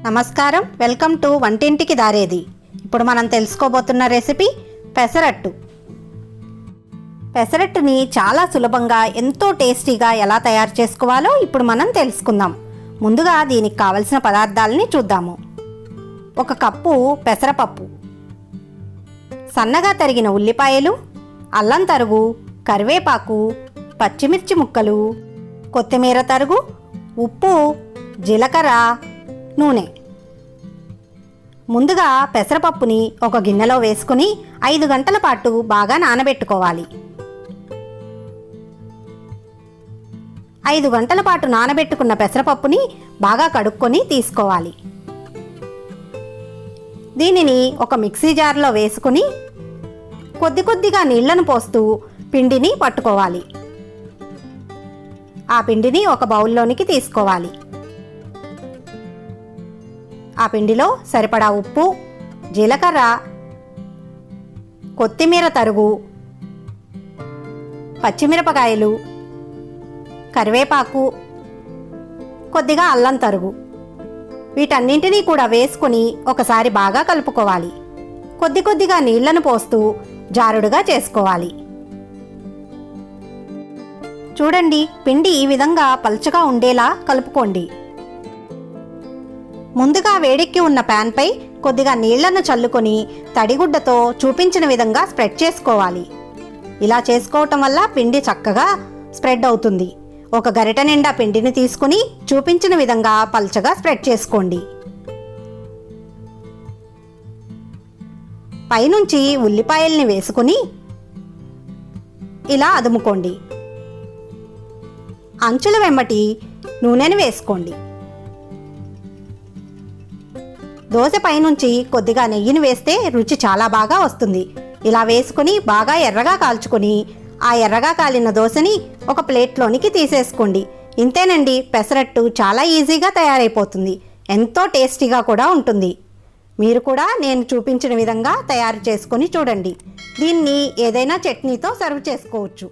నమస్కారం, welcome to వంటింటికి దారేది. ఇప్పుడు మనం తెలుసుకోబోతున్న రెసిపీ పెసరట్టు. పెసరట్టుని చాలా సులభంగా ఎంతో టేస్టీగా ఎలా తయారు చేసుకోవాలో ఇప్పుడు మనం తెలుసుకుందాం. ముందుగా దీనికి కావలసిన పదార్థాలని చూద్దాము. 1 కప్పు పెసరపప్పు, సన్నగా తరిగిన ఉల్లిపాయలు, అల్లం తరుగు, కరివేపాకు, పచ్చిమిర్చి ముక్కలు, కొత్తిమీర తరుగు, ఉప్పు, జీలకర్ర, నూనె. ముందుగా పెసరపప్పుని ఒక గిన్నెలో వేసుకుని 5 గంటల పాటు బాగా నానబెట్టుకోవాలి. 5 గంటల పాటు నానబెట్టుకున్న పెసరపప్పుని బాగా కడుక్కొని తీసుకోవాలి. దీనిని ఒక మిక్సీ జార్లో వేసుకుని కొద్ది కొద్దిగా నీళ్లను పోస్తూ పిండిని పట్టుకోవాలి. ఆ పిండిని ఒక బౌల్లోనికి తీసుకోవాలి. ఆ పిండిలో సరిపడా ఉప్పు, జీలకర్ర, కొత్తిమీర తరుగు, పచ్చిమిరపకాయలు, కరివేపాకు, కొద్దిగా అల్లం తరుగు, వీటన్నింటినీ కూడా వేసుకొని ఒకసారి బాగా కలుపుకోవాలి. కొద్ది కొద్దిగా నీళ్లను పోస్తూ జారుడుగా చేసుకోవాలి. చూడండి, పిండి ఈ విధంగా పలుచగా ఉండేలా కలుపుకోండి. ముందుగా వేడెక్కి ఉన్న ప్యాన్పై కొద్దిగా నీళ్లను చల్లుకొని తడిగుడ్డతో చూపించిన విధంగా స్ప్రెడ్ చేసుకోవాలి. ఇలా చేసుకోవటం వల్ల పిండి చక్కగా స్ప్రెడ్ అవుతుంది. ఒక గరిటె నిండా పిండిని తీసుకుని చూపించిన విధంగా పల్చగా స్ప్రెడ్ చేసుకోండి. పైనుంచి ఉల్లిపాయల్ని వేసుకుని ఇలా అదుముకోండి. అంచుల వెంబటి నూనెను వేసుకోండి. దోశ పైనుంచి కొద్దిగా నెయ్యిని వేస్తే రుచి చాలా బాగా వస్తుంది. ఇలా వేసుకుని బాగా ఎర్రగా కాల్చుకొని ఆ ఎర్రగా కాలిన దోశని ఒక ప్లేట్లోనికి తీసేసుకోండి. ఇంతేనండి, పెసరట్టు చాలా ఈజీగా తయారైపోతుంది. ఎంతో టేస్టీగా కూడా ఉంటుంది. మీరు కూడా నేను చూపించిన విధంగా తయారు చేసుకొని చూడండి. దీన్ని ఏదైనా చట్నీతో సర్వ్ చేసుకోవచ్చు.